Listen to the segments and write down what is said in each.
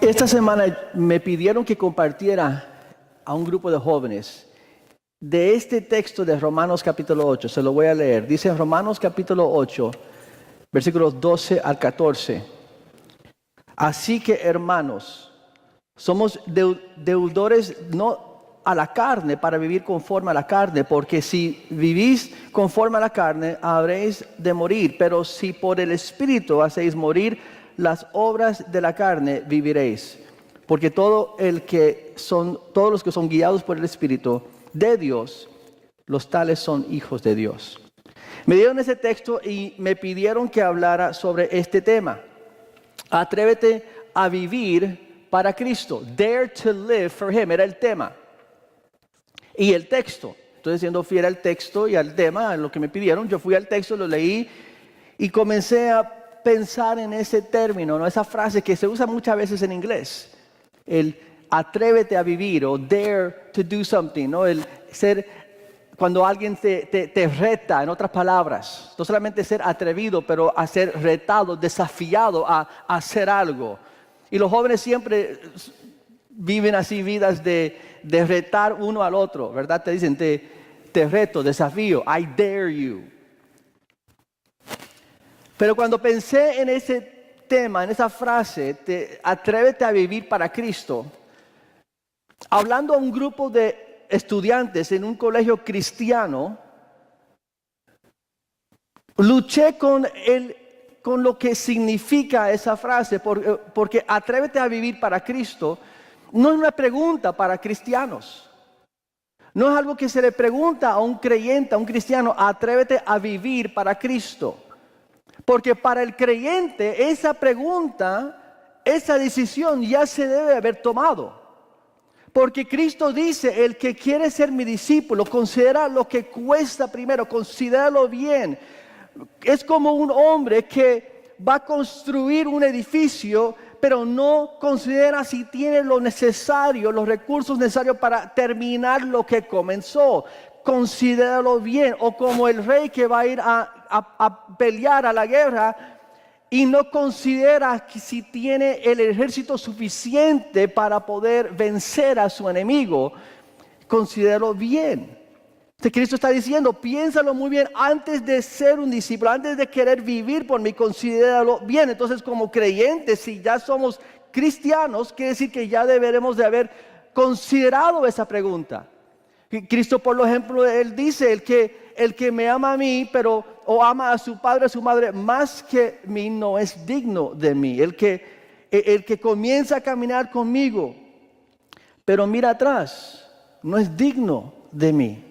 Esta semana me pidieron que compartiera a un grupo de jóvenes de este texto de Romanos capítulo 8. Se lo voy a leer. Dice Romanos capítulo 8, versículos 12 al 14. Así que, hermanos, somos deudores no a la carne para vivir conforme a la carne, porque si vivís conforme a la carne, habréis de morir. Pero si por el Espíritu hacéis morir las obras de la carne, viviréis. Porque todos los que son guiados por el Espíritu de Dios, los tales son hijos de Dios. Me dieron ese texto y me pidieron que hablara sobre este tema. Atrévete a vivir para Cristo. Dare to live for Him, era el tema. Y el texto, estoy siendo fiel al texto y al tema, en lo que me pidieron. Yo fui al texto, lo leí y comencé a pensar en ese término, ¿no? Esa frase que se usa muchas veces en inglés. El atrévete a vivir o dare to do something, ¿no? El ser, cuando alguien te reta, en otras palabras, no solamente ser atrevido, pero a ser retado, desafiado a hacer algo. Y los jóvenes siempre viven así vidas de retar uno al otro, ¿verdad? Te dicen, te reto, desafío, I dare you. Pero cuando pensé en ese tema, en esa frase, atrévete a vivir para Cristo, hablando a un grupo de estudiantes en un colegio cristiano, luché con lo que significa esa frase, porque atrévete a vivir para Cristo no es una pregunta para cristianos. No es algo que se le pregunta a un creyente, a un cristiano, atrévete a vivir para Cristo. Porque para el creyente esa pregunta, esa decisión ya se debe haber tomado. Porque Cristo dice, el que quiere ser mi discípulo, considera lo que cuesta primero, considéralo bien. Es como un hombre que va a construir un edificio, pero no considera si tiene lo necesario, los recursos necesarios para terminar lo que comenzó. Considéralo bien. O como el rey que va a ir a pelear a la guerra y no considera que si tiene el ejército suficiente para poder vencer a su enemigo. Considéralo bien. Cristo está diciendo, piénsalo muy bien antes de ser un discípulo, antes de querer vivir por mí, considéralo bien. Entonces, como creyentes, si ya somos cristianos, quiere decir que ya deberemos de haber considerado esa pregunta. Cristo, por ejemplo, Él dice, el que me ama a mí, o ama a su padre, a su madre, más que mí, no es digno de mí. El que comienza a caminar conmigo, pero mira atrás, no es digno de mí.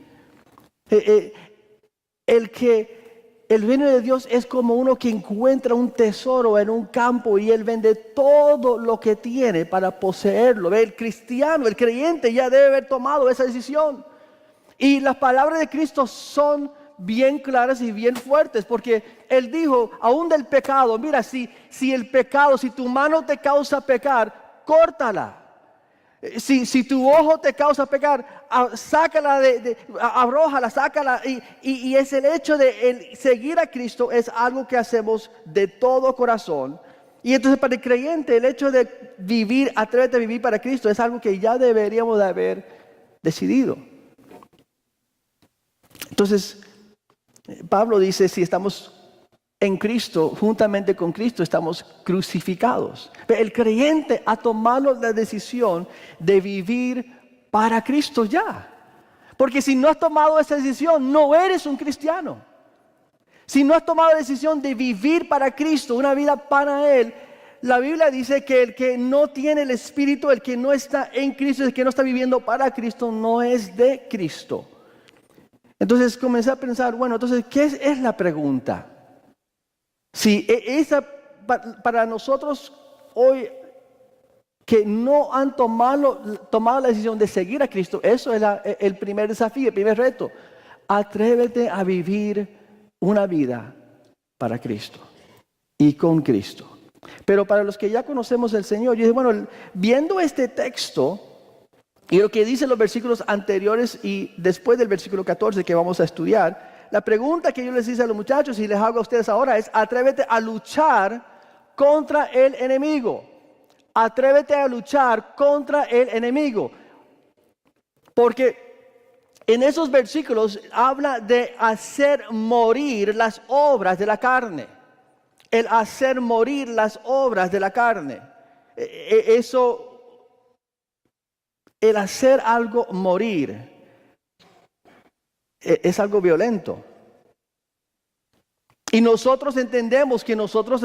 El reino de Dios es como uno que encuentra un tesoro en un campo y él vende todo lo que tiene para poseerlo. El cristiano, el creyente ya debe haber tomado esa decisión. Y las palabras de Cristo son bien claras y bien fuertes, porque Él dijo, aún del pecado, mira, si el pecado, si tu mano te causa pecar, córtala. Si tu ojo te causa pecar, sácala, arrójala, sácala. Y es el hecho de seguir a Cristo, es algo que hacemos de todo corazón. Y entonces para el creyente, el hecho de vivir, atrévete a vivir para Cristo, es algo que ya deberíamos de haber decidido. Entonces, Pablo dice, si estamos en Cristo, juntamente con Cristo, estamos crucificados. El creyente ha tomado la decisión de vivir para Cristo ya. Porque si no has tomado esa decisión, no eres un cristiano. Si no has tomado la decisión de vivir para Cristo, una vida para Él, la Biblia dice que el que no tiene el Espíritu, el que no está en Cristo, el que no está viviendo para Cristo, no es de Cristo. Entonces comencé a pensar, bueno, entonces, ¿qué es la pregunta? Si para nosotros hoy que no han tomado la decisión de seguir a Cristo, eso es el primer desafío, el primer reto. Atrévete a vivir una vida para Cristo y con Cristo. Pero para los que ya conocemos al Señor, yo dije, bueno, viendo este texto y lo que dicen los versículos anteriores y después del versículo 14 que vamos a estudiar, la pregunta que yo les hice a los muchachos y les hago a ustedes ahora es, atrévete a luchar contra el enemigo. atrévete a luchar contra el enemigo. Porque en esos versículos habla de hacer morir las obras de la carne. El hacer morir las obras de la carne. El hacer algo morir es algo violento. Y nosotros entendemos que nosotros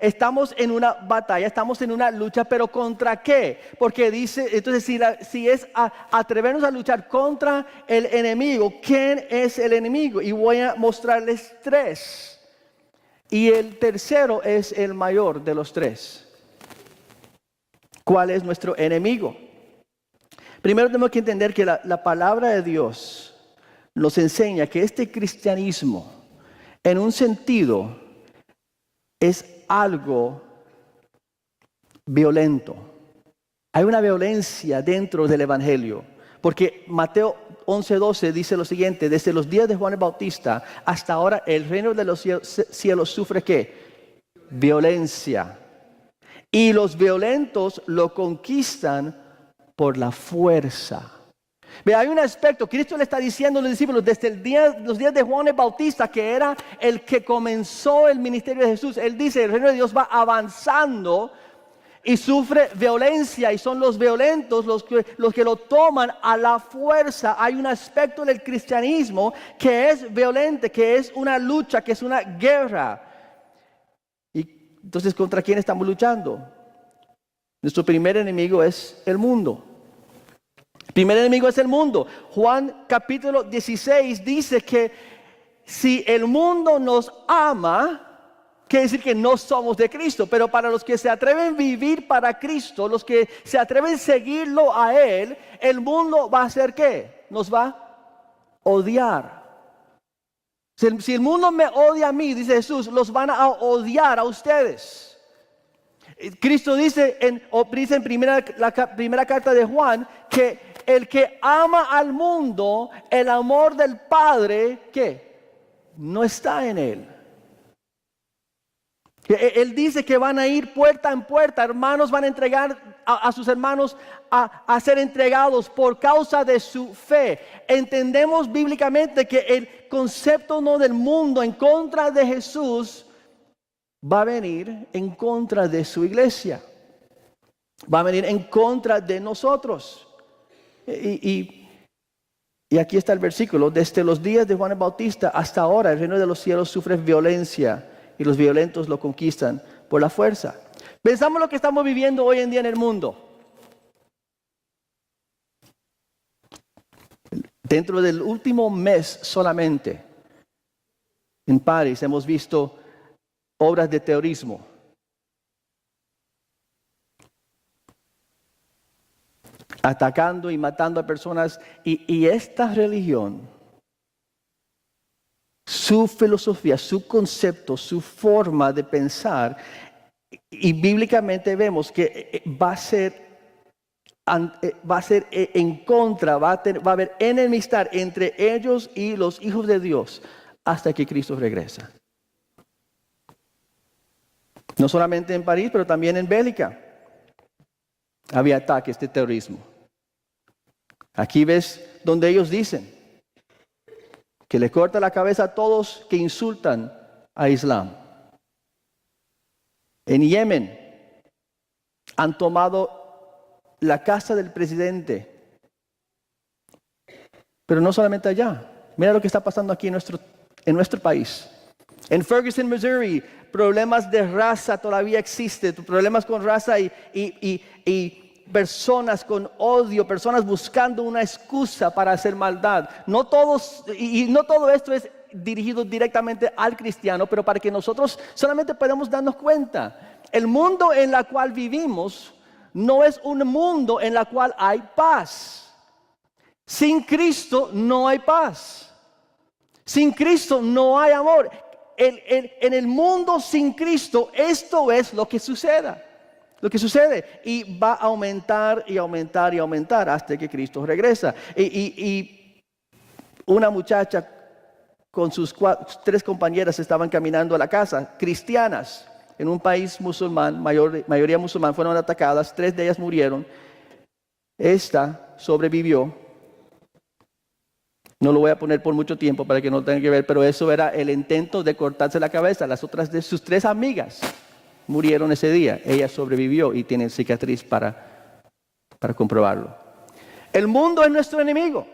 estamos en una batalla, estamos en una lucha, pero ¿contra qué? Porque dice, entonces si es atrevernos a luchar contra el enemigo, ¿quién es el enemigo? Y voy a mostrarles 3. Y el tercero es el mayor de los 3. ¿Cuál es nuestro enemigo? Primero tenemos que entender que la palabra de Dios nos enseña que este cristianismo, en un sentido, es algo violento. Hay una violencia dentro del Evangelio. Porque Mateo 11:12 dice lo siguiente: desde los días de Juan el Bautista hasta ahora el reino de los cielos sufre ¿qué? Violencia. Y los violentos lo conquistan por la fuerza. Ve, hay un aspecto, Cristo le está diciendo a los discípulos desde los días de Juan el Bautista, que era el que comenzó el ministerio de Jesús. Él dice, el reino de Dios va avanzando y sufre violencia, y son los violentos los que lo toman a la fuerza. Hay un aspecto del cristianismo que es violento, que es una lucha, que es una guerra. Y entonces, ¿contra quién estamos luchando? Nuestro primer enemigo es el mundo. El primer enemigo es el mundo. Juan capítulo 16 dice que si el mundo nos ama, quiere decir que no somos de Cristo. Pero para los que se atreven a vivir para Cristo, los que se atreven a seguirlo a Él, el mundo va a hacer ¿qué? Nos va a odiar. Si el mundo me odia a mí, dice Jesús, los van a odiar a ustedes. Cristo dice en la primera carta de Juan que el que ama al mundo, el amor del Padre, ¿qué? No está en él. Él dice que van a ir puerta en puerta, hermanos van a entregar a sus hermanos a ser entregados por causa de su fe. Entendemos bíblicamente que el concepto no del mundo en contra de Jesús va a venir en contra de su iglesia. Va a venir en contra de nosotros. Y aquí está el versículo: desde los días de Juan el Bautista hasta ahora el reino de los cielos sufre violencia y los violentos lo conquistan por la fuerza. Pensamos lo que estamos viviendo hoy en día en el mundo. Dentro del último mes solamente, en París hemos visto obras de terrorismo. Atacando y matando a personas. Y esta religión, su filosofía, su concepto, su forma de pensar, y bíblicamente vemos que va a ser en contra, va a haber enemistad entre ellos y los hijos de Dios hasta que Cristo regresa. No solamente en París, pero también en Bélgica había ataques de terrorismo. Aquí ves donde ellos dicen que le corta la cabeza a todos que insultan a Islam. En Yemen han tomado la casa del presidente. Pero no solamente allá. Mira lo que está pasando aquí en nuestro país. En Ferguson, Missouri, problemas de raza todavía existen. Problemas con raza y personas con odio, personas buscando una excusa para hacer maldad. No todo esto es dirigido directamente al cristiano, pero para que nosotros solamente podamos darnos cuenta. El mundo en el cual vivimos no es un mundo en el cual hay paz. Sin Cristo no hay paz. Sin Cristo no hay amor. En el mundo sin Cristo, esto es lo que sucede. Y va a aumentar y aumentar y aumentar hasta que Cristo regresa. Y una muchacha con sus 3 compañeras estaban caminando a la casa, cristianas. en un país musulmán, mayoría musulmán, fueron atacadas, 3 de ellas murieron. Esta sobrevivió. No lo voy a poner por mucho tiempo para que no tenga que ver, pero eso era el intento de cortarse la cabeza. Las otras de sus 3 amigas murieron ese día. Ella sobrevivió y tiene cicatriz para comprobarlo. El mundo es nuestro enemigo.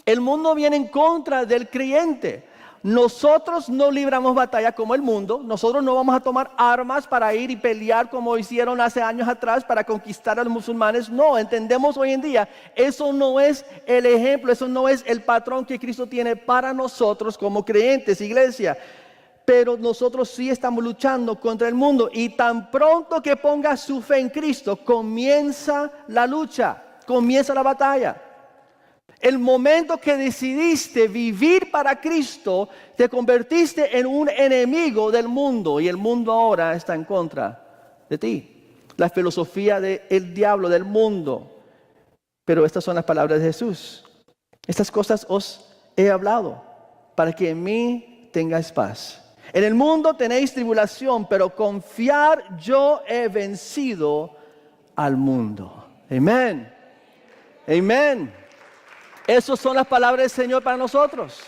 El mundo viene en contra del creyente. Nosotros no libramos batalla como el mundo. Nosotros no vamos a tomar armas para ir y pelear como hicieron hace años atrás para conquistar a los musulmanes. No, entendemos hoy en día, eso no es el ejemplo, eso no es el patrón que Cristo tiene para nosotros como creyentes, iglesia. Pero nosotros sí estamos luchando contra el mundo, y tan pronto que pongas su fe en Cristo, comienza la lucha, comienza la batalla. El momento que decidiste vivir para Cristo, te convertiste en un enemigo del mundo, y el mundo ahora está en contra de ti. La filosofía del diablo, del mundo. Pero estas son las palabras de Jesús. Estas cosas os he hablado para que en mí tengáis paz. En el mundo tenéis tribulación, pero confiar, yo he vencido al mundo. Amén. Amén. Esas son las palabras del Señor para nosotros.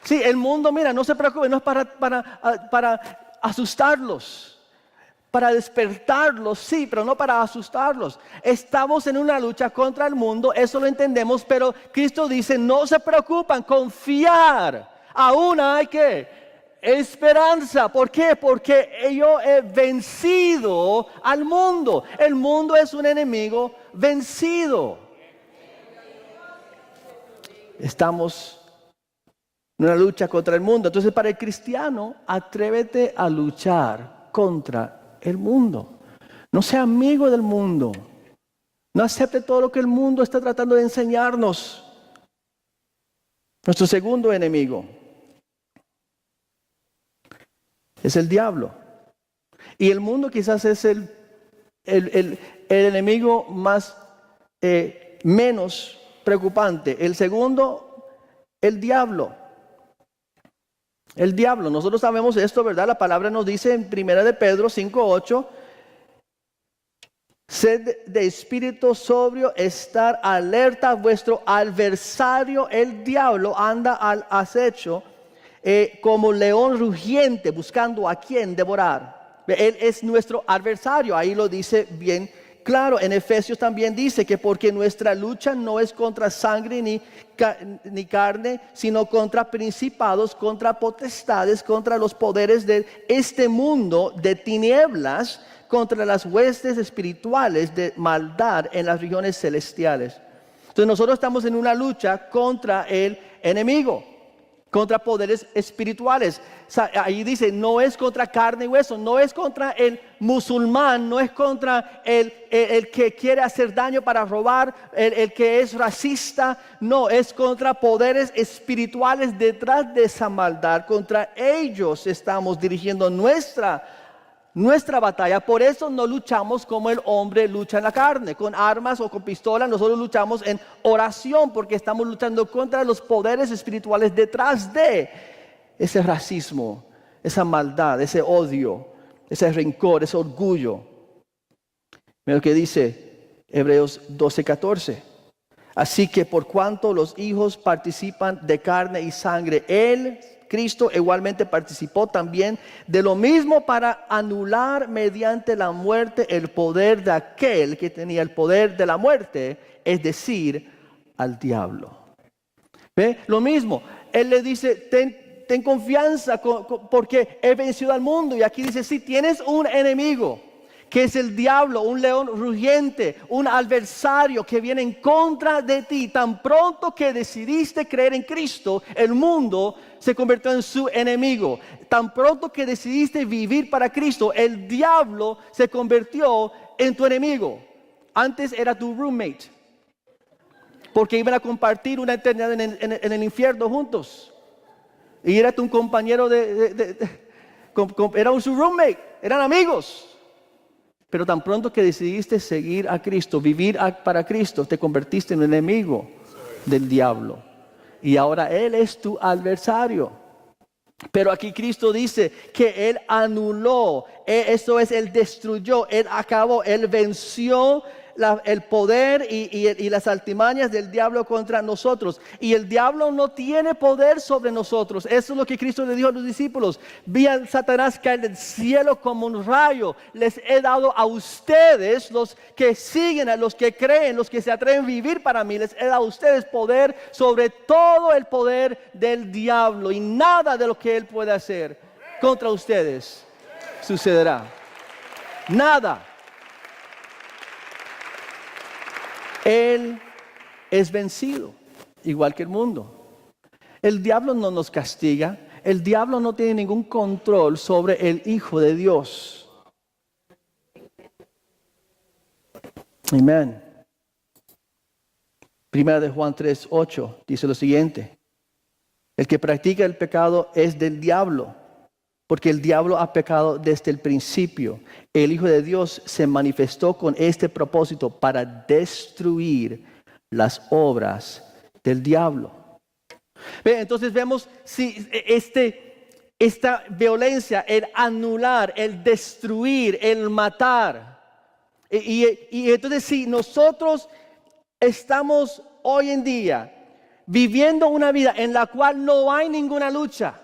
Sí, el mundo, mira, no se preocupe, no es para asustarlos, para despertarlos, sí, pero no para asustarlos. Estamos en una lucha contra el mundo, eso lo entendemos, pero Cristo dice, no se preocupan, confiar. Aún hay que esperanza. ¿Por qué? Porque yo he vencido al mundo. El mundo es un enemigo vencido. Estamos en una lucha contra el mundo. Entonces, para el cristiano, atrévete a luchar contra el mundo. No sea amigo del mundo. No acepte todo lo que el mundo está tratando de enseñarnos. Nuestro segundo enemigo es el diablo. Y el mundo quizás es el enemigo más menos preocupante. El segundo, el diablo. El diablo, nosotros sabemos esto, ¿verdad? La palabra nos dice en 1 de Pedro 5:8, sed de espíritu sobrio, estar alerta. Vuestro adversario, el diablo, anda al acecho como león rugiente, buscando a quien devorar. Él es nuestro adversario, ahí lo dice bien claro. En Efesios también dice que porque nuestra lucha no es contra sangre ni carne, sino contra principados, contra potestades, contra los poderes de este mundo de tinieblas, contra las huestes espirituales de maldad en las regiones celestiales. Entonces nosotros estamos en una lucha contra el enemigo, contra poderes espirituales. Ahí dice, no es contra carne y hueso, no es contra el musulmán, no es contra el que quiere hacer daño para robar, el que es racista. No, es contra poderes espirituales detrás de esa maldad. Contra ellos estamos dirigiendo nuestra batalla. Por eso no luchamos como el hombre lucha en la carne, con armas o con pistolas. Nosotros luchamos en oración, porque estamos luchando contra los poderes espirituales detrás de ese racismo, esa maldad, ese odio, ese rencor, ese orgullo. Mira lo que dice Hebreos 12:14. Así que por cuanto los hijos participan de carne y sangre, Él, Cristo, igualmente participó también de lo mismo para anular mediante la muerte el poder de aquel que tenía el poder de la muerte, es decir, al diablo. ¿Ve? Lo mismo, Él le dice, ten confianza porque he vencido al mundo. Y aquí dice, si tienes un enemigo, que es el diablo, un león rugiente, un adversario que viene en contra de ti, tan pronto que decidiste creer en Cristo, el mundo se convirtió en su enemigo. Tan pronto que decidiste vivir para Cristo, el diablo se convirtió en tu enemigo. Antes era tu roommate, porque iban a compartir una eternidad en el infierno juntos. Y era tu compañero era su roommate, eran amigos. Pero tan pronto que decidiste seguir a Cristo, vivir para Cristo, te convertiste en un enemigo del diablo. Y ahora Él es tu adversario. Pero aquí Cristo dice que Él anuló, esto es, Él destruyó, Él acabó, Él venció el poder y las artimañas del diablo contra nosotros. Y el diablo no tiene poder sobre nosotros. Eso es lo que Cristo le dijo a los discípulos. Vi a Satanás caer del cielo como un rayo. Les he dado a ustedes, los que siguen, a los que creen, los que se atreven a vivir para mí, les he dado a ustedes poder sobre todo el poder del diablo. Y nada de lo que él puede hacer contra ustedes sucederá. Nada. Él es vencido, igual que el mundo. El diablo no nos castiga. El diablo no tiene ningún control sobre el Hijo de Dios. Amén. Primera de Juan 3:8 dice lo siguiente: el que practica el pecado es del diablo, porque el diablo ha pecado desde el principio. El Hijo de Dios se manifestó con este propósito, para destruir las obras del diablo. Entonces vemos si esta violencia, el anular, el destruir, el matar. Y entonces si nosotros estamos hoy en día viviendo una vida en la cual no hay ninguna lucha,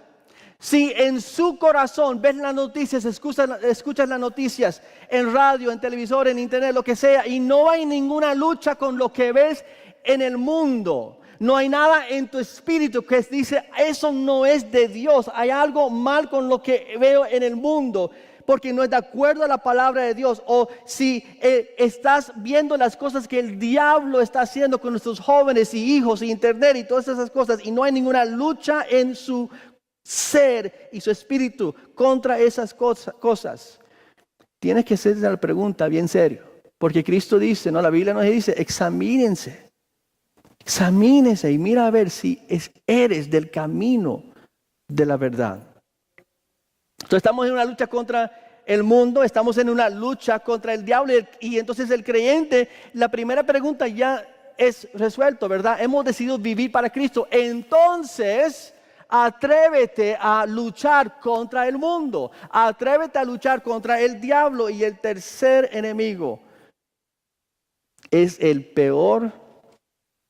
si en su corazón ves las noticias, escuchas las noticias en radio, en televisor, en internet, lo que sea, y no hay ninguna lucha con lo que ves en el mundo, no hay nada en tu espíritu que dice eso no es de Dios, hay algo mal con lo que veo en el mundo, porque no es de acuerdo a la palabra de Dios, o si estás viendo las cosas que el diablo está haciendo con nuestros jóvenes y hijos y internet y todas esas cosas, y no hay ninguna lucha en su ser y su espíritu contra esas cosas, tienes que hacerse la pregunta bien serio, porque Cristo dice, no, la Biblia nos dice, examínense y mira a ver si eres del camino de la verdad. Entonces estamos en una lucha contra el mundo, estamos en una lucha contra el diablo, y entonces el creyente, la primera pregunta ya es resuelto, ¿verdad? Hemos decidido vivir para Cristo, entonces atrévete a luchar contra el mundo, atrévete a luchar contra el diablo. Y el tercer enemigo es el peor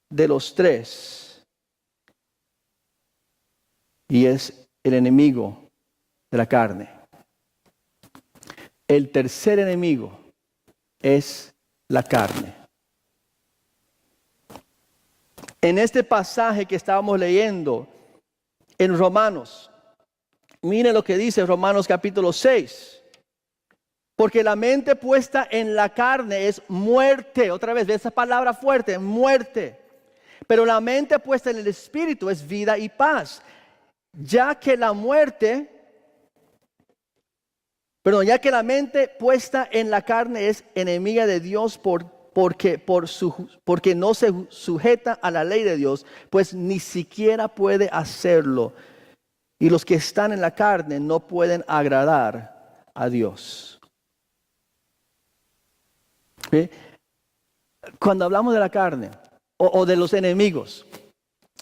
de los tres, y es el enemigo de la carne. El tercer enemigo es la carne. En este pasaje que estábamos leyendo en Romanos, mire lo que dice Romanos capítulo 6. Porque la mente puesta en la carne es muerte. Otra vez, ve esa palabra fuerte, muerte. Pero la mente puesta en el espíritu es vida y paz. Ya que la mente puesta en la carne es enemiga de Dios porque no se sujeta a la ley de Dios, pues ni siquiera puede hacerlo. Y los que están en la carne no pueden agradar a Dios. ¿Sí? Cuando hablamos de la carne o de los enemigos,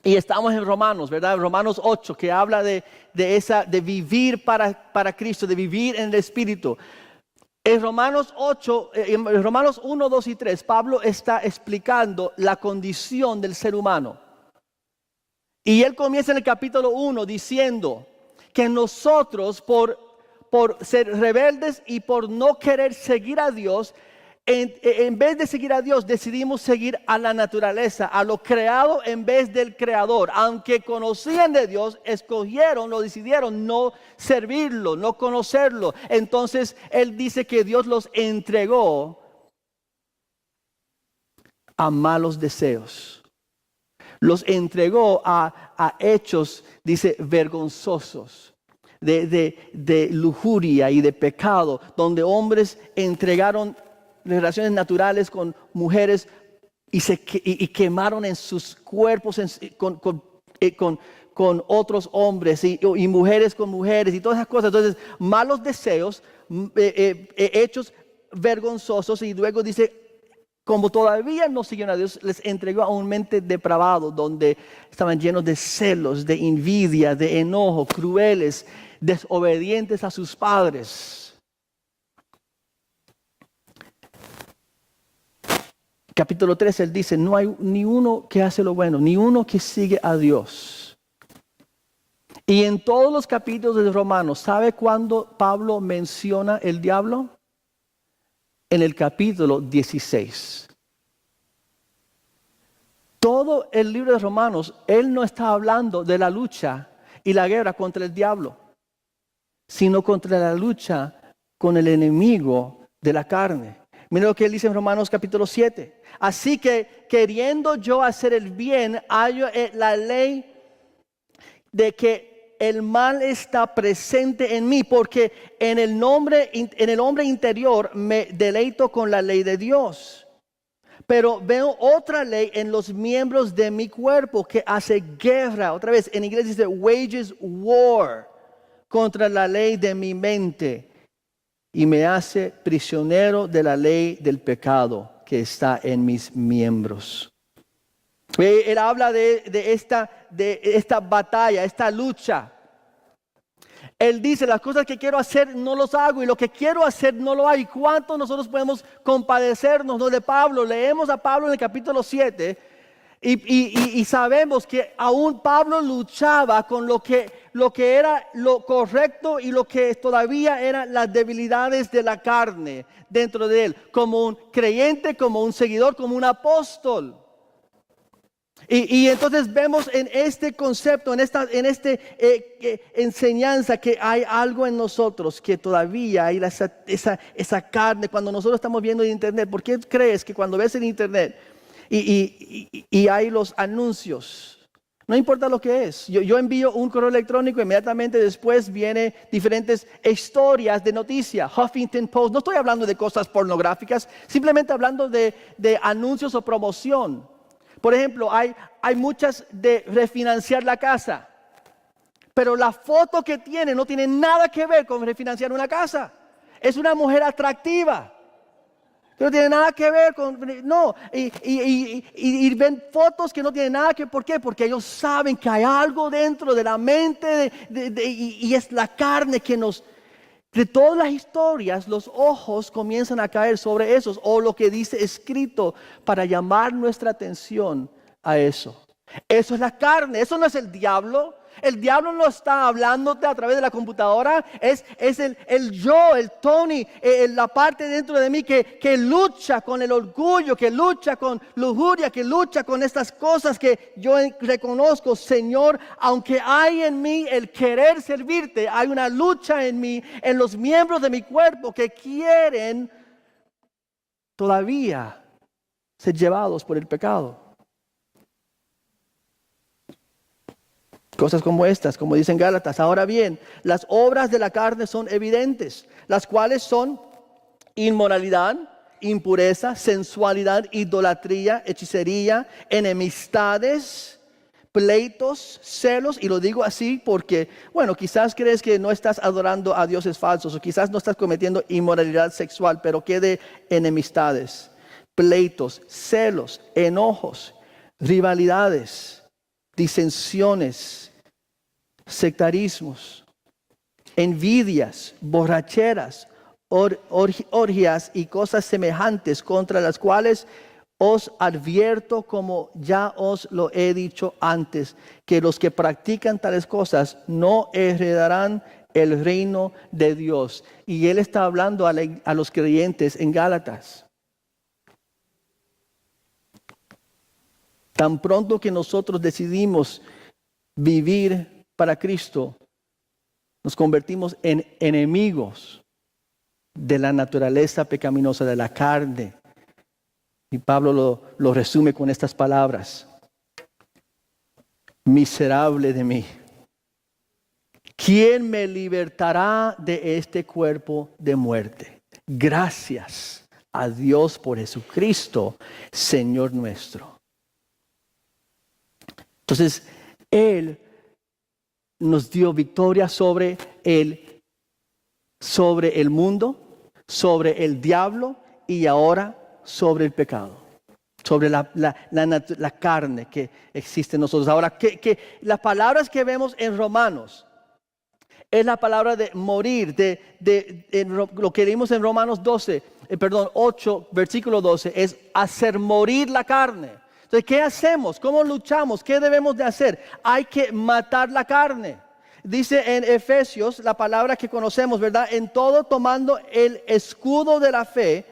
y estamos en Romanos, ¿verdad? Romanos 8, que habla de vivir para Cristo, de vivir en el Espíritu. En Romanos 8, en Romanos 1, 2 y 3, Pablo está explicando la condición del ser humano. Y él comienza en el capítulo 1 diciendo que nosotros por ser rebeldes y por no querer seguir a Dios, en vez de seguir a Dios, decidimos seguir a la naturaleza, a lo creado en vez del creador. Aunque conocían de Dios, decidieron no servirlo, no conocerlo. Entonces, él dice que Dios los entregó a malos deseos. Los entregó a hechos, dice, vergonzosos. De lujuria y de pecado, donde hombres entregaron relaciones naturales con mujeres y quemaron en sus cuerpos con otros hombres y mujeres con mujeres y todas esas cosas. Entonces, malos deseos, hechos vergonzosos, y luego dice como todavía no siguieron a Dios, les entregó a un mente depravado, donde estaban llenos de celos, de envidia, de enojo, crueles, desobedientes a sus padres. Capítulo 3, él dice, no hay ni uno que hace lo bueno, ni uno que sigue a Dios. Y en todos los capítulos de Romanos, ¿sabe cuándo Pablo menciona el diablo? En el capítulo 16. Todo el libro de Romanos, él no está hablando de la lucha y la guerra contra el diablo, sino contra la lucha con el enemigo de la carne. Mira lo que él dice en Romanos capítulo 7. Así que queriendo yo hacer el bien, hallo la ley de que el mal está presente en mí, porque en el hombre interior me deleito con la ley de Dios. Pero veo otra ley en los miembros de mi cuerpo que hace guerra. Otra vez, en inglés dice wages war contra la ley de mi mente y me hace prisionero de la ley del pecado que está en mis miembros. Él habla de esta batalla, esta lucha. Él dice, las cosas que quiero hacer no los hago y lo que quiero hacer no lo hago. ¿Y cuánto nosotros podemos compadecernos, ¿no? De Pablo? Leemos a Pablo en el capítulo 7 y sabemos que aún Pablo luchaba con lo que era lo correcto y lo que todavía eran las debilidades de la carne dentro de él, como un creyente, como un seguidor, como un apóstol. Y entonces vemos en este concepto, en esta enseñanza, que hay algo en nosotros que todavía hay esa carne. Cuando nosotros estamos viendo en internet, ¿por qué crees que cuando ves en internet y hay los anuncios, no importa lo que es? Yo envío un correo electrónico, inmediatamente después viene diferentes historias de noticias, Huffington Post. No estoy hablando de cosas pornográficas, simplemente hablando de anuncios o promoción. Por ejemplo, hay muchas de refinanciar la casa, pero la foto que tiene no tiene nada que ver con refinanciar una casa. Es una mujer atractiva, pero no tiene nada que ver con... No, y ven fotos que no tienen nada que ver. ¿Por qué? Porque ellos saben que hay algo dentro de la mente y es la carne que nos... De todas las historias, los ojos comienzan a caer sobre esos, o lo que dice escrito, para llamar nuestra atención a eso. Eso es la carne, eso no es el diablo. El diablo no está hablándote a través de la computadora, es el yo, el Tony, la parte dentro de mí que lucha con el orgullo, que lucha con lujuria, que lucha con estas cosas que yo reconozco. Señor, aunque hay en mí el querer servirte, hay una lucha en mí, en los miembros de mi cuerpo que quieren todavía ser llevados por el pecado. Cosas como estas, como dicen Gálatas. Ahora bien, las obras de la carne son evidentes, las cuales son inmoralidad, impureza, sensualidad, idolatría, hechicería, enemistades, pleitos, celos. Y lo digo así porque, bueno, quizás crees que no estás adorando a dioses falsos, o quizás no estás cometiendo inmoralidad sexual, pero ¿qué de enemistades, pleitos, celos, enojos, rivalidades, disensiones, sectarismos, envidias, borracheras, orgías y cosas semejantes, contra las cuales os advierto, como ya os lo he dicho antes, que los que practican tales cosas no heredarán el reino de Dios. Y él está hablando a los creyentes en Gálatas. Tan pronto que nosotros decidimos vivir para Cristo, nos convertimos en enemigos de la naturaleza pecaminosa, de la carne. Y Pablo lo resume con estas palabras: miserable de mí, ¿quién me libertará de este cuerpo de muerte? Gracias a Dios por Jesucristo, Señor nuestro. Entonces, Él nos dio victoria sobre el mundo, sobre el diablo y ahora sobre el pecado, sobre la carne que existe en nosotros. Ahora, que las palabras que vemos en Romanos es la palabra de morir, lo que leímos en Romanos 8, versículo 12, es hacer morir la carne. Entonces, ¿qué hacemos? ¿Cómo luchamos? ¿Qué debemos de hacer? Hay que matar la carne. Dice en Efesios, la palabra que conocemos, ¿verdad? En todo tomando el escudo de la fe,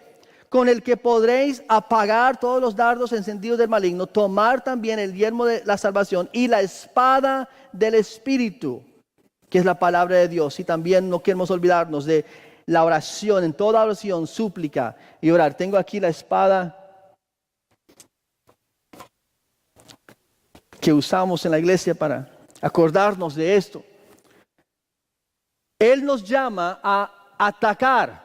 con el que podréis apagar todos los dardos encendidos del maligno, tomar también el yelmo de la salvación y la espada del Espíritu, que es la palabra de Dios. Y también no queremos olvidarnos de la oración, en toda oración, súplica y orar. Tengo aquí la espada que usamos en la iglesia para acordarnos de esto. Él nos llama a atacar,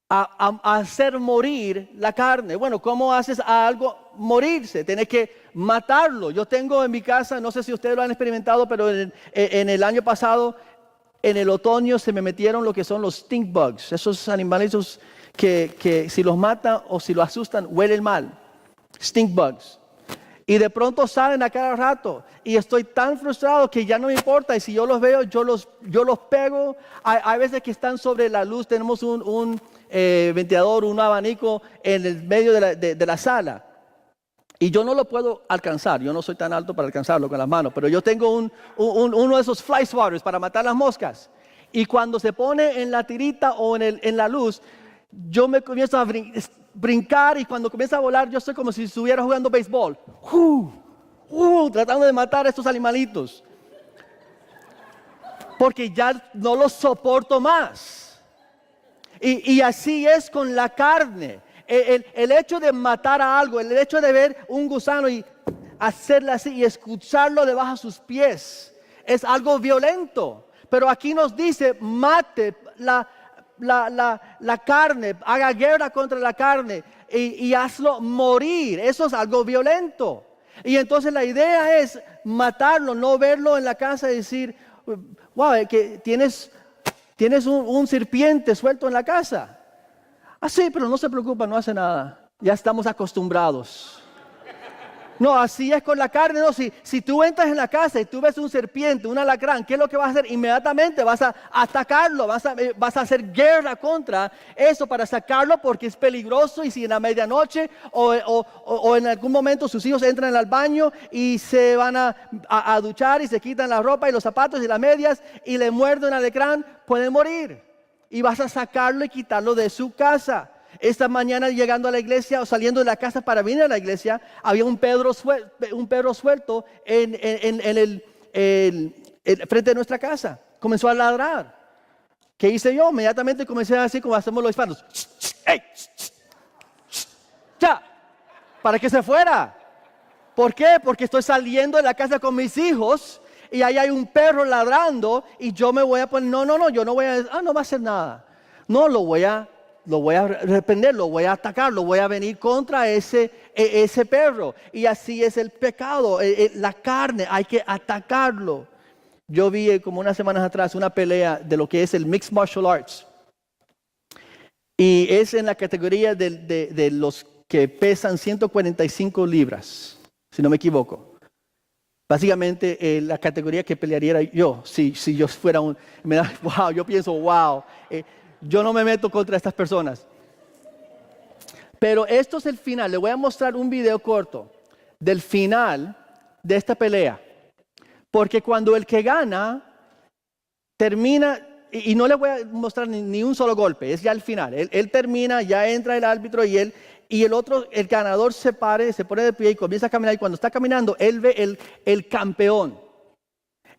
a hacer morir la carne. Bueno, ¿cómo haces a algo morirse? Tienes que matarlo. Yo tengo en mi casa, no sé si ustedes lo han experimentado, pero en el año pasado, en el otoño, se me metieron lo que son los stink bugs. Esos animalitos que si los matan o si los asustan, huelen mal. Stink bugs. Y de pronto salen a cada rato. Y estoy tan frustrado que ya no me importa. Y si yo los veo, yo los pego. Hay veces que están sobre la luz. Tenemos un ventilador, un abanico en el medio de la sala. Y yo no lo puedo alcanzar. Yo no soy tan alto para alcanzarlo con las manos. Pero yo tengo uno de esos fly swatters para matar las moscas. Y cuando se pone en la tirita o en la luz, yo me comienzo a brincar, y cuando comienza a volar yo soy como si estuviera jugando béisbol, tratando de matar a estos animalitos, porque ya no los soporto más. Y así es con la carne. El hecho de matar a algo, el hecho de ver un gusano y hacerle así y escucharlo debajo de sus pies, es algo violento. Pero aquí nos dice: mate la carne, haga guerra contra la carne y hazlo morir. Eso es algo violento. Y entonces la idea es matarlo, no verlo en la casa y decir: wow, que tienes un serpiente suelto en la casa. Ah, sí, pero no se preocupa, no hace nada. Ya estamos acostumbrados. No, así es con la carne. No, si tú entras en la casa y tú ves un serpiente, un alacrán, ¿qué es lo que vas a hacer? Inmediatamente vas a atacarlo, vas a hacer guerra contra eso para sacarlo, porque es peligroso. Y si en la medianoche o en algún momento sus hijos entran al baño y se van a duchar y se quitan la ropa y los zapatos y las medias y le muerden al alacrán, pueden morir. Y vas a sacarlo y quitarlo de su casa. Esta mañana, llegando a la iglesia o saliendo de la casa para venir a la iglesia, había un perro suelto en el frente de nuestra casa. Comenzó a ladrar. ¿Qué hice yo? Inmediatamente comencé así como hacemos los hispanos. ¡Ey! ¡Ya! Para que se fuera. ¿Por qué? Porque estoy saliendo de la casa con mis hijos y ahí hay un perro ladrando y yo me voy a poner, no, yo no voy a, no va a hacer nada. No, lo voy a reprender, lo voy a atacar, lo voy a venir contra ese perro. Y así es el pecado, la carne, hay que atacarlo. Yo vi como unas semanas atrás una pelea de lo que es el Mixed Martial Arts. Y es en la categoría de los que pesan 145 libras, si no me equivoco. Básicamente la categoría que pelearía yo, si yo fuera yo pienso, wow. Yo no me meto contra estas personas. Pero esto es el final. Le voy a mostrar un video corto del final de esta pelea. Porque cuando el que gana termina, y no le voy a mostrar ni un solo golpe, es ya el final. Él termina, ya entra el árbitro y el otro, el ganador se pone de pie y comienza a caminar. Y cuando está caminando, él ve el campeón.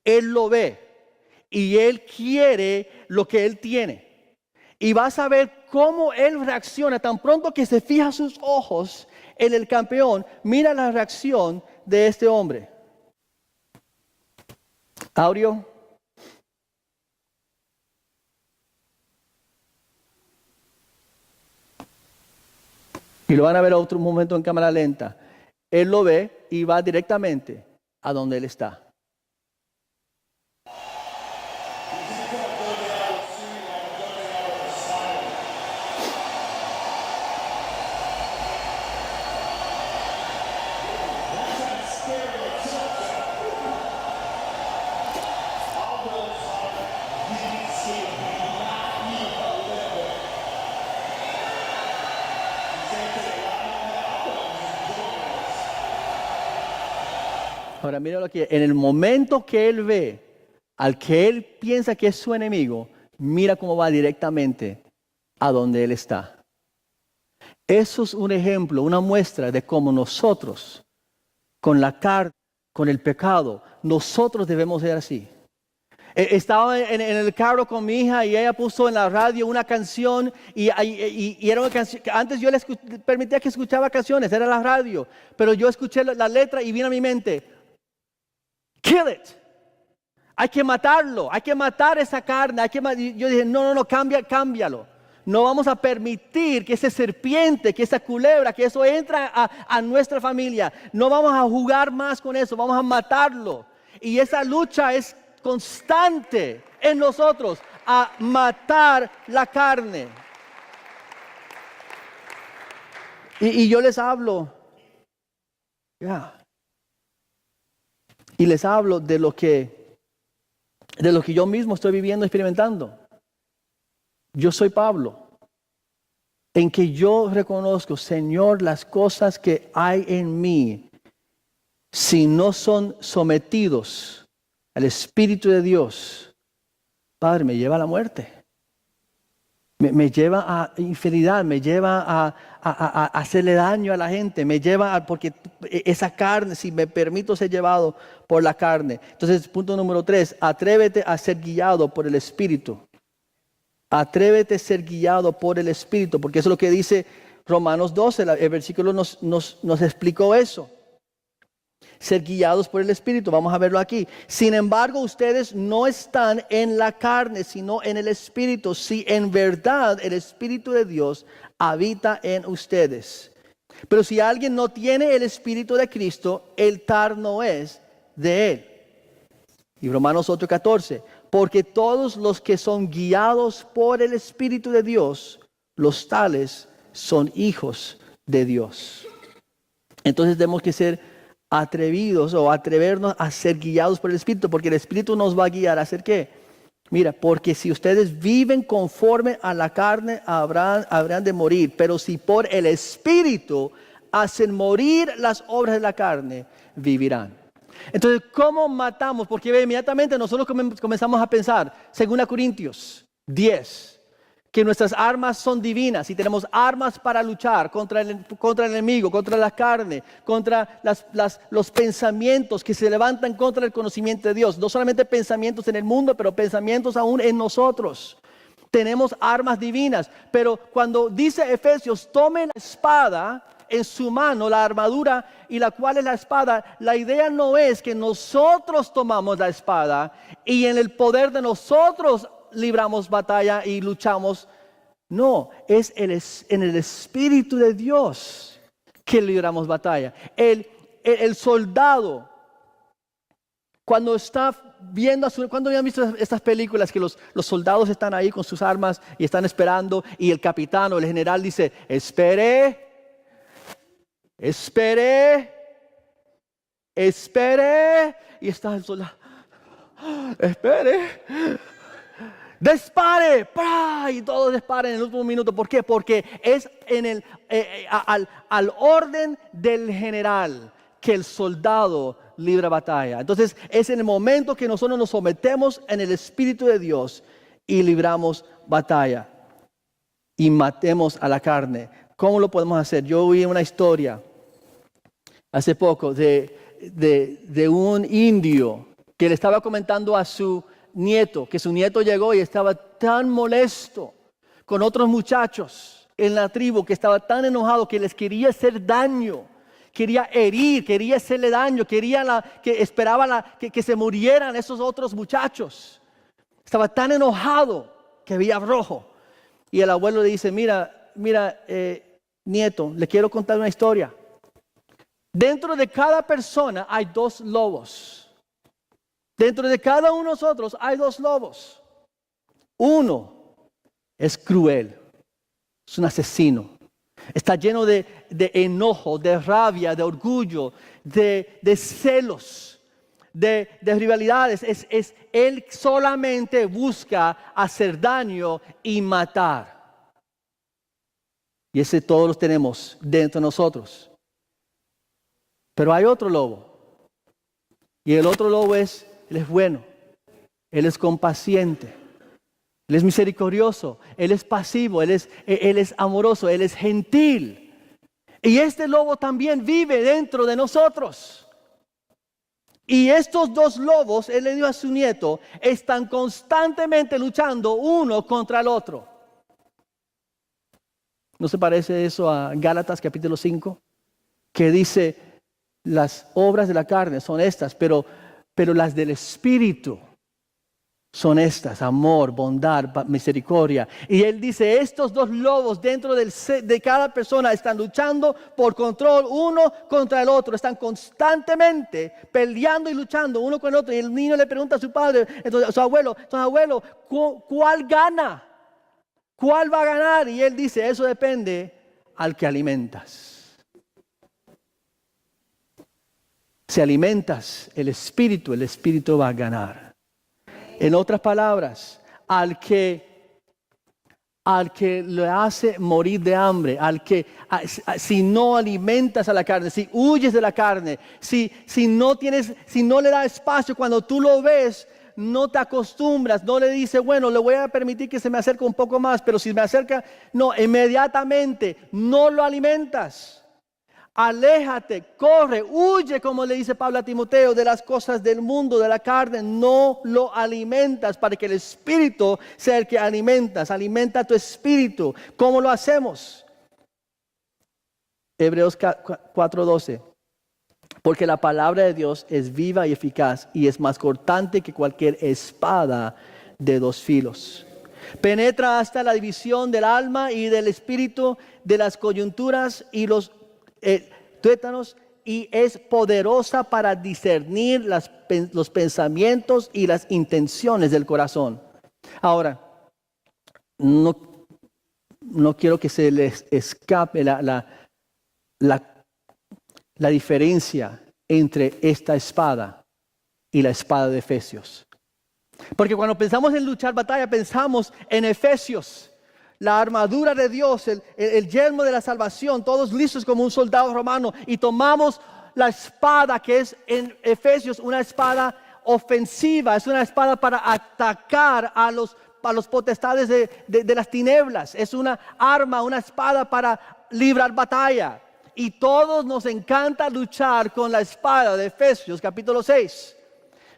Él lo ve y él quiere lo que él tiene. Y vas a ver cómo él reacciona tan pronto que se fija sus ojos en el campeón. Mira la reacción de este hombre. Audio. Y lo van a ver otro momento en cámara lenta. Él lo ve y va directamente a donde él está. Ahora mira lo que en el momento que él ve al que él piensa que es su enemigo, mira cómo va directamente a donde él está. Eso es un ejemplo, una muestra de cómo nosotros, con la carne, con el pecado, nosotros debemos ser así. Estaba en el carro con mi hija y ella puso en la radio una canción y era una canción que antes yo le permitía que escuchaba canciones, era la radio, pero yo escuché la letra y vino a mi mente, kill it. Hay que matarlo, hay que matar esa carne. Yo dije, no, cámbialo. No vamos a permitir que esa serpiente, que esa culebra, que eso entre a nuestra familia. No vamos a jugar más con eso, vamos a matarlo. Y esa lucha es constante en nosotros, a matar la carne. Y yo les hablo, y les hablo de lo que yo mismo estoy viviendo, experimentando. Yo soy Pablo, en que yo reconozco, Señor, las cosas que hay en mí, si no son sometidos al Espíritu de Dios, Padre, me lleva a la muerte. Me lleva a infidelidad, me lleva a hacerle daño a la gente, me lleva porque esa carne, si me permito ser llevado por la carne. Entonces, punto número 3, atrévete a ser guiado por el Espíritu. Atrévete a ser guiado por el Espíritu, porque eso es lo que dice Romanos 12, el versículo nos explicó eso. Ser guiados por el Espíritu, vamos a verlo aquí. Sin embargo, ustedes no están en la carne, sino en el Espíritu, si en verdad el Espíritu de Dios habita en ustedes. Pero si alguien no tiene el Espíritu de Cristo, el tal no es de él. Y Romanos 8:14, porque todos los que son guiados por el Espíritu de Dios, los tales son hijos de Dios. Entonces tenemos que ser atrevidos o atrevernos a ser guiados por el Espíritu, porque el Espíritu nos va a guiar a hacer ¿qué? Mira, porque si ustedes viven conforme a la carne, habrán de morir, pero si por el Espíritu hacen morir las obras de la carne, vivirán. Entonces, ¿cómo matamos? Porque inmediatamente nosotros comenzamos a pensar, según Corintios 10, que nuestras armas son divinas y tenemos armas para luchar contra el enemigo, contra la carne, contra los pensamientos que se levantan contra el conocimiento de Dios. No solamente pensamientos en el mundo, pero pensamientos aún en nosotros. Tenemos armas divinas, pero cuando dice Efesios, tome la espada en su mano, la armadura, y la cual es la espada, la idea no es que nosotros tomamos la espada y en el poder de nosotros libramos batalla y luchamos. No, es en el Espíritu de Dios que libramos batalla. El soldado, cuando está viendo, cuando habían visto estas películas que los soldados están ahí con sus armas y están esperando, y el capitán o el general dice, espere, y está el soldado, espere, dispare, ¡pah! Y todos disparen en el último minuto. ¿Por qué? Porque es al orden del general que el soldado libra batalla. Entonces es en el momento que nosotros nos sometemos en el Espíritu de Dios y libramos batalla y matemos a la carne. ¿Cómo lo podemos hacer? Yo oí una historia hace poco de un indio que le estaba comentando a su nieto, que su nieto llegó y estaba tan molesto con otros muchachos en la tribu, que estaba tan enojado que les quería hacer daño, quería herir, quería hacerle daño, que esperaba que se murieran esos otros muchachos. Estaba tan enojado que veía rojo. Y el abuelo le dice, mira, nieto, le quiero contar una historia. Dentro de cada persona hay 2 lobos. Dentro de cada uno de nosotros hay 2 lobos. Uno es cruel, es un asesino. Está lleno de enojo, de rabia, de orgullo, de celos, de rivalidades. Él solamente busca hacer daño y matar. Y ese todos los tenemos dentro de nosotros. Pero hay otro lobo. Y el otro lobo Él es bueno, Él es compaciente, Él es misericordioso, Él es pasivo, Él es amoroso, Él es gentil. Y este lobo también vive dentro de nosotros. Y estos dos lobos, Él le dio a su nieto, están constantemente luchando uno contra el otro. ¿No se parece eso a Gálatas capítulo 5? Que dice, las obras de la carne son estas, pero las del Espíritu son estas: amor, bondad, misericordia. Y Él dice, estos dos lobos dentro de cada persona están luchando por control uno contra el otro. Están constantemente peleando y luchando uno con el otro. Y el niño le pregunta a su padre, entonces, a su abuelo, ¿cuál gana? ¿Cuál va a ganar? Y Él dice, eso depende al que alimentas. Si alimentas el espíritu va a ganar. En otras palabras, al que le hace morir de hambre, si no alimentas a la carne, si huyes de la carne, si no le das espacio cuando tú lo ves, no te acostumbras, no le dices, bueno, le voy a permitir que se me acerque un poco más, pero si me acerca, no, inmediatamente no lo alimentas. Aléjate, corre, huye, como le dice Pablo a Timoteo, de las cosas del mundo, de la carne. No lo alimentas, para que el espíritu sea el que alimentas. Alimenta tu espíritu. ¿Cómo lo hacemos? Hebreos 4:12. Porque la palabra de Dios es viva y eficaz y es más cortante que cualquier espada de dos filos. Penetra hasta la división del alma y del espíritu, de las coyunturas y los tuétanos, y es poderosa para discernir los pensamientos y las intenciones del corazón. Ahora, no quiero que se les escape la diferencia entre esta espada y la espada de Efesios. Porque cuando pensamos en luchar batalla, pensamos en Efesios. La armadura de Dios, el yelmo de la salvación, todos listos como un soldado romano. Y tomamos la espada que es en Efesios una espada ofensiva. Es una espada para atacar a los potestades de las tinieblas. Es una arma, una espada para librar batalla. Y todos nos encanta luchar con la espada de Efesios capítulo 6.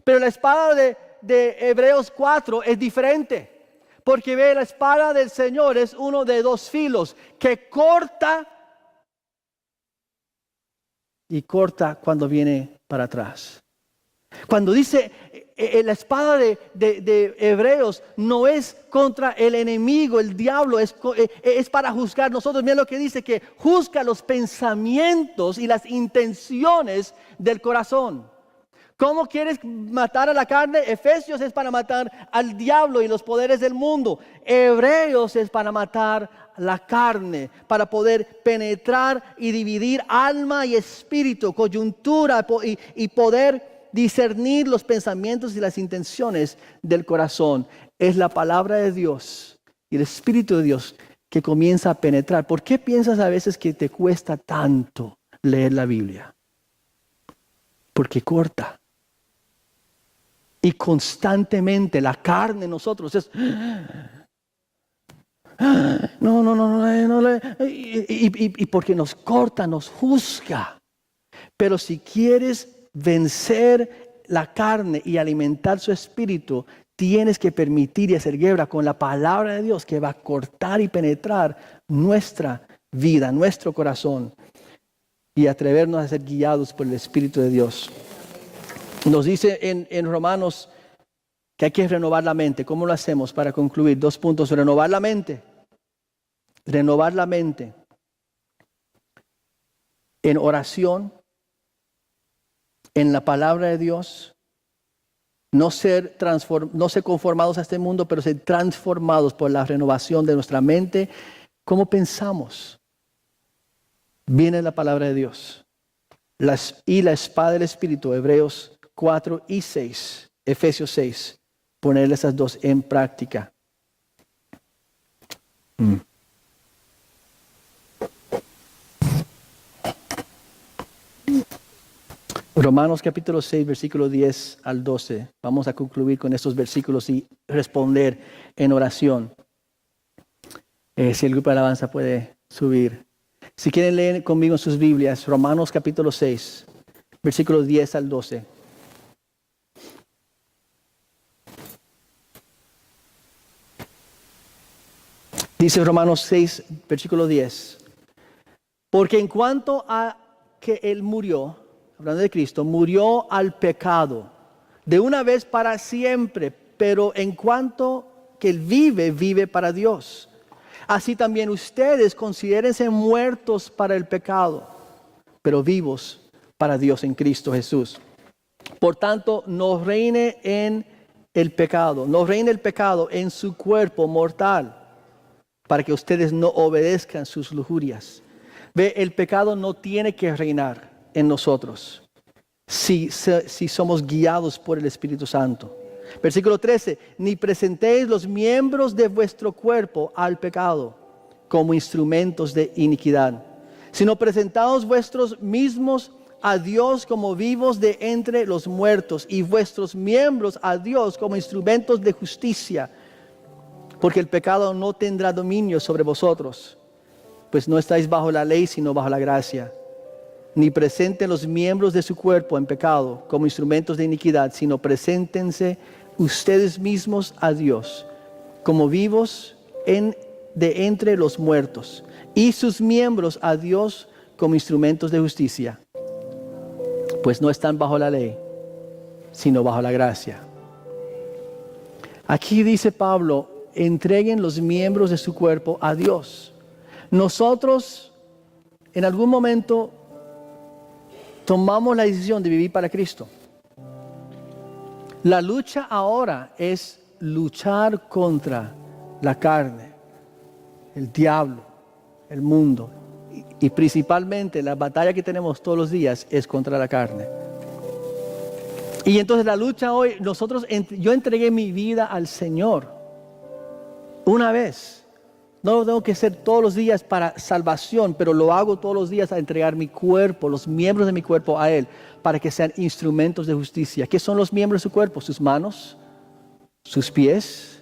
Pero la espada de Hebreos 4 es diferente. Porque ve, la espada del Señor es uno de dos filos que corta y corta cuando viene para atrás. Cuando dice la espada de Hebreos no es contra el enemigo, el diablo, es para juzgar nosotros. Mira lo que dice, que juzga los pensamientos y las intenciones del corazón. ¿Cómo quieres matar a la carne? Efesios es para matar al diablo y los poderes del mundo. Hebreos es para matar la carne, para poder penetrar y dividir alma y espíritu, coyuntura, y poder discernir los pensamientos y las intenciones del corazón. Es la palabra de Dios y el Espíritu de Dios que comienza a penetrar. ¿Por qué piensas a veces que te cuesta tanto leer la Biblia? Porque corta. Y constantemente la carne en nosotros es no, y porque nos corta, nos juzga. Pero si quieres vencer la carne y alimentar su espíritu, tienes que permitir y hacer guerra con la palabra de Dios, que va a cortar y penetrar nuestra vida, nuestro corazón, y atrevernos a ser guiados por el Espíritu de Dios. Nos dice en Romanos que hay que renovar la mente. ¿Cómo lo hacemos? Para concluir, 2 puntos. Renovar la mente. Renovar la mente. En oración, en la palabra de Dios. No ser conformados a este mundo, pero ser transformados por la renovación de nuestra mente. ¿Cómo pensamos? Viene la palabra de Dios. Y la espada del Espíritu, Hebreos 4 y 6, Efesios 6, poner esas dos en práctica. Romanos capítulo 6, versículo 10 al 12. Vamos a concluir con estos versículos y responder en oración. Si el grupo de alabanza puede subir. Si quieren leer conmigo sus Biblias, Romanos capítulo 6, versículos 10 al 12. Dice Romanos 6, versículo 10. Porque en cuanto a que Él murió, hablando de Cristo, murió al pecado de una vez para siempre, pero en cuanto que Él vive, vive para Dios. Así también ustedes considérense muertos para el pecado, pero vivos para Dios en Cristo Jesús. Por tanto, no reine el pecado en su cuerpo mortal, para que ustedes no obedezcan sus lujurias. Ve, el pecado no tiene que reinar en nosotros si somos guiados por el Espíritu Santo. Versículo 13, ni presentéis los miembros de vuestro cuerpo al pecado como instrumentos de iniquidad, sino presentaos vuestros mismos a Dios como vivos de entre los muertos y vuestros miembros a Dios como instrumentos de justicia, porque el pecado no tendrá dominio sobre vosotros, pues no estáis bajo la ley sino bajo la gracia. Ni presenten los miembros de su cuerpo en pecado como instrumentos de iniquidad, sino preséntense ustedes mismos a Dios como vivos de entre los muertos y sus miembros a Dios como instrumentos de justicia, pues no están bajo la ley sino bajo la gracia. Aquí dice Pablo, entreguen los miembros de su cuerpo a Dios. Nosotros en algún momento tomamos la decisión de vivir para Cristo. La lucha ahora es luchar contra la carne, el diablo, el mundo. Y principalmente la batalla que tenemos todos los días es contra la carne. Y entonces la lucha hoy, yo entregué mi vida al Señor una vez. No lo tengo que hacer todos los días para salvación, pero lo hago todos los días a entregar mi cuerpo, los miembros de mi cuerpo a Él, para que sean instrumentos de justicia. ¿Qué son los miembros de su cuerpo? Sus manos, sus pies,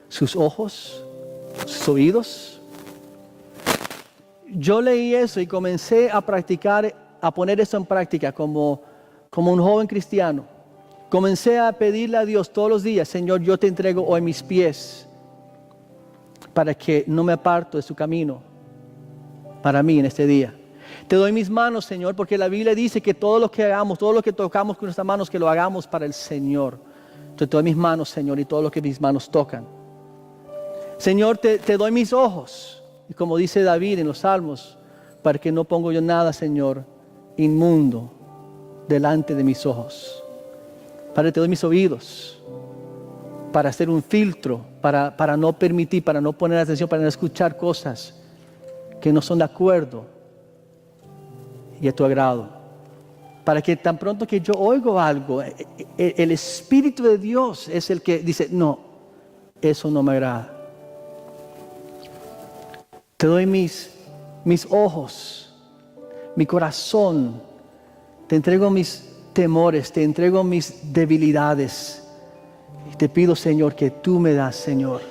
sus ojos, sus oídos. Yo leí eso y comencé a practicar, a poner eso en práctica como un joven cristiano. Comencé a pedirle a Dios todos los días, Señor, yo te entrego hoy mis pies, para que no me aparto de su camino para mí en este día. Te doy mis manos, Señor, porque la Biblia dice que todo lo que hagamos, todo lo que tocamos con nuestras manos, que lo hagamos para el Señor. Entonces te doy mis manos, Señor, y todo lo que mis manos tocan. Señor, te doy mis ojos, y como dice David en los Salmos, para que no pongo yo nada, Señor, inmundo delante de mis ojos. Padre, te doy mis oídos, para hacer un filtro, para no permitir, para no poner atención, para no escuchar cosas que no son de acuerdo y a tu agrado. Para que tan pronto que yo oigo algo, el Espíritu de Dios es el que dice, no, eso no me agrada. Te doy mis ojos, mi corazón, te entrego mis temores, te entrego mis debilidades. Te pido, Señor, que tú me das, Señor,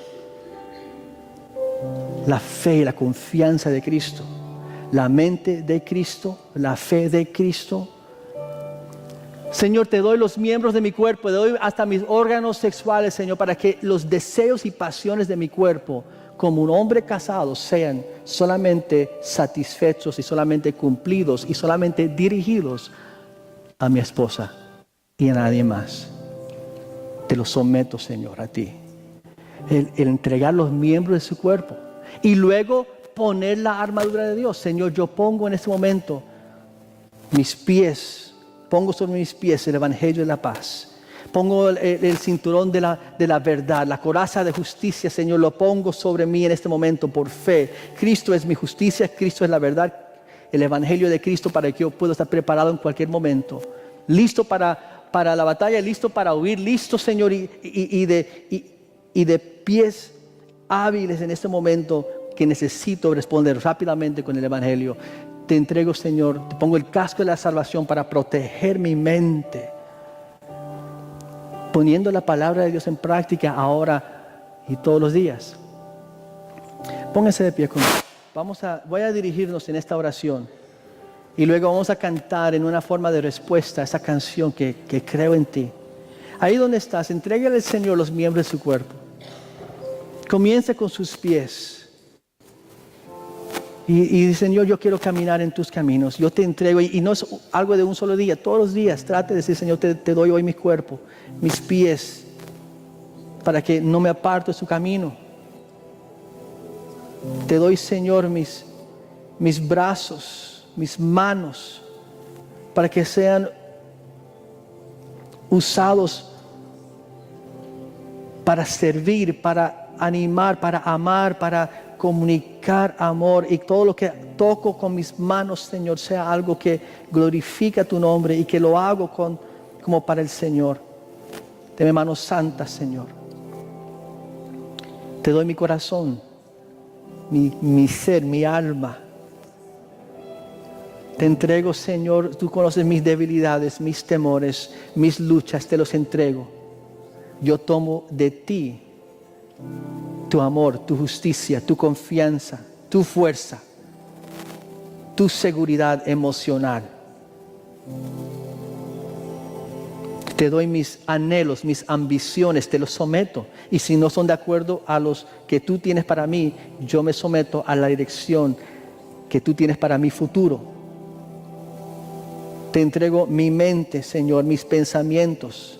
la fe y la confianza de Cristo, la mente de Cristo, la fe de Cristo. Señor, te doy los miembros de mi cuerpo, te doy hasta mis órganos sexuales, Señor, para que los deseos y pasiones de mi cuerpo, como un hombre casado, sean solamente satisfechos y solamente cumplidos y solamente dirigidos a mi esposa y a nadie más. Te lo someto, Señor, a ti. El entregar los miembros de su cuerpo. Y luego poner la armadura de Dios. Señor, yo pongo en este momento mis pies. Pongo sobre mis pies el evangelio de la paz. Pongo el cinturón de la verdad. La coraza de justicia, Señor, lo pongo sobre mí en este momento por fe. Cristo es mi justicia. Cristo es la verdad. El evangelio de Cristo para que yo pueda estar preparado en cualquier momento. Listo para la batalla, listo para huir, listo, Señor, y de pies hábiles en este momento que necesito responder rápidamente con el evangelio. te entrego, Señor, te pongo el casco de la salvación para proteger mi mente, poniendo la palabra de Dios en práctica ahora y todos los días. Póngase de pie conmigo. Voy a dirigirnos en esta oración y luego vamos a cantar en una forma de respuesta a esa canción que creo en ti. Ahí donde estás, entrégale al Señor los miembros de su cuerpo. Comienza con sus pies. Y Señor, yo quiero caminar en tus caminos. Yo te entrego, y no es algo de un solo día. Todos los días trate de decir, Señor, te doy hoy mi cuerpo, mis pies, para que no me aparto de su camino. Te doy, Señor, mis brazos, mis manos, para que sean usados para servir, para animar, para amar, para comunicar amor, y todo lo que toco con mis manos, Señor, sea algo que glorifica tu nombre y que lo hago como para el Señor. Deme manos santas, Señor. Te doy mi corazón, mi ser, mi alma. Te entrego, Señor, tú conoces mis debilidades, mis temores, mis luchas, te los entrego. Yo tomo de ti tu amor, tu justicia, tu confianza, tu fuerza, tu seguridad emocional. Te doy mis anhelos, mis ambiciones, te los someto. Y si no son de acuerdo a los que tú tienes para mí, yo me someto a la dirección que tú tienes para mi futuro. Te entrego mi mente, Señor, mis pensamientos.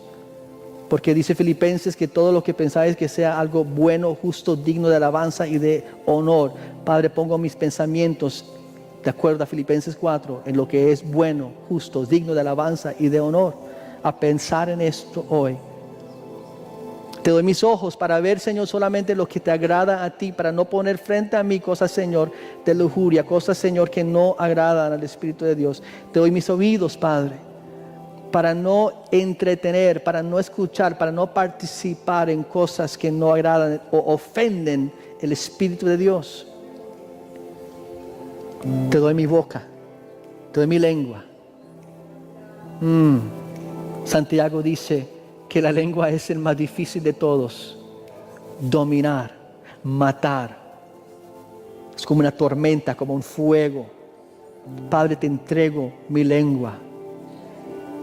Porque dice Filipenses que todo lo que pensáis que sea algo bueno, justo, digno de alabanza y de honor. Padre, pongo mis pensamientos, de acuerdo a Filipenses 4, en lo que es bueno, justo, digno de alabanza y de honor. A pensar en esto hoy. Te doy mis ojos para ver, Señor, solamente lo que te agrada a ti, para no poner frente a mí cosas, Señor, de lujuria, cosas, Señor, que no agradan al Espíritu de Dios. Te doy mis oídos, Padre, para no entretener, para no escuchar, para no participar en cosas que no agradan o ofenden el Espíritu de Dios. Te doy mi boca, te doy mi lengua. Santiago dice que la lengua es el más difícil de todos. Dominar, matar. Es como una tormenta, como un fuego. Padre, te entrego mi lengua,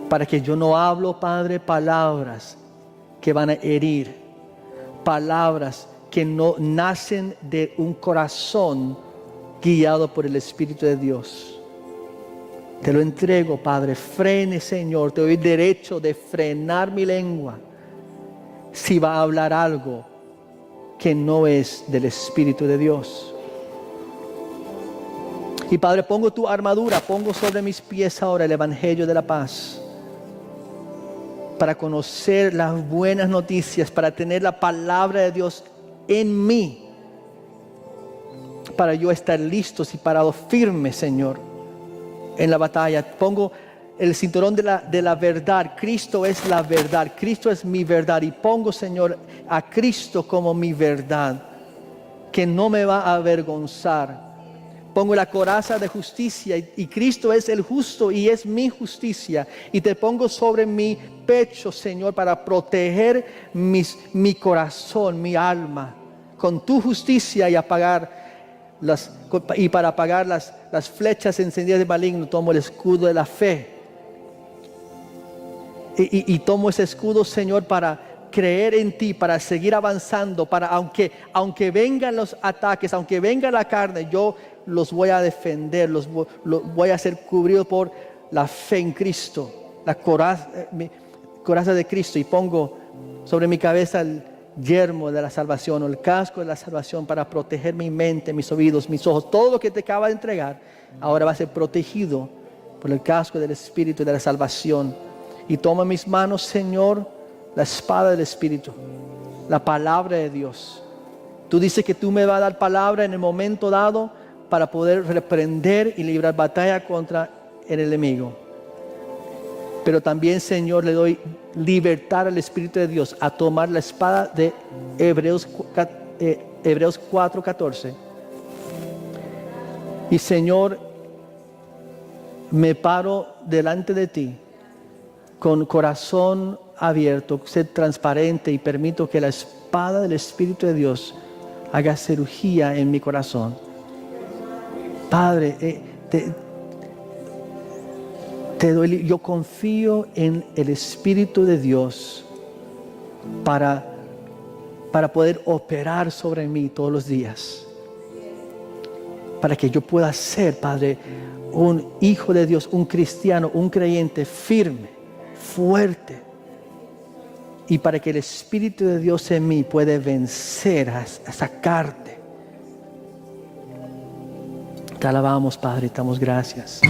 para que yo no hablo, Padre, palabras que van a herir, palabras que no nacen de un corazón guiado por el Espíritu de Dios. Te lo entrego, Padre. Frene, Señor. Te doy derecho de frenar mi lengua si va a hablar algo que no es del Espíritu de Dios. Y Padre, pongo tu armadura, pongo sobre mis pies ahora el Evangelio de la paz, para conocer las buenas noticias, para tener la palabra de Dios en mí, para yo estar listo y parado firme, Señor, en la batalla. Pongo el cinturón de la verdad. Cristo es la verdad, Cristo es mi verdad, y pongo, Señor, a Cristo como mi verdad, que no me va a avergonzar. Pongo la coraza de justicia, y Cristo es el justo y es mi justicia, y te pongo sobre mi pecho, Señor, para proteger mi corazón, mi alma, con tu justicia, y para apagar las flechas encendidas de maligno. Tomo el escudo de la fe, y tomo ese escudo, Señor, para creer en ti, para seguir avanzando, para aunque vengan los ataques, aunque venga la carne, yo los voy a defender, los voy a ser cubrido por la fe en Cristo, la coraza de Cristo, y pongo sobre mi cabeza el yermo de la salvación, o el casco de la salvación, para proteger mi mente, mis oídos, mis ojos. Todo lo que te acaba de entregar ahora va a ser protegido por el casco del Espíritu y de la salvación. Y toma en mis manos, Señor, la espada del Espíritu, la palabra de Dios. Tú dices que tú me vas a dar palabra en el momento dado para poder reprender y librar batalla contra el enemigo. Pero también, Señor, le doy libertad al Espíritu de Dios a tomar la espada de Hebreos 4:14. Y, Señor, me paro delante de ti con corazón abierto, sé transparente y permito que la espada del Espíritu de Dios haga cirugía en mi corazón. Padre, yo confío en el Espíritu de Dios para poder operar sobre mí todos los días. Para que yo pueda ser, Padre, un hijo de Dios, un cristiano, un creyente firme, fuerte. Y para que el Espíritu de Dios en mí pueda vencer a sacarte. Te alabamos, Padre, y te damos gracias.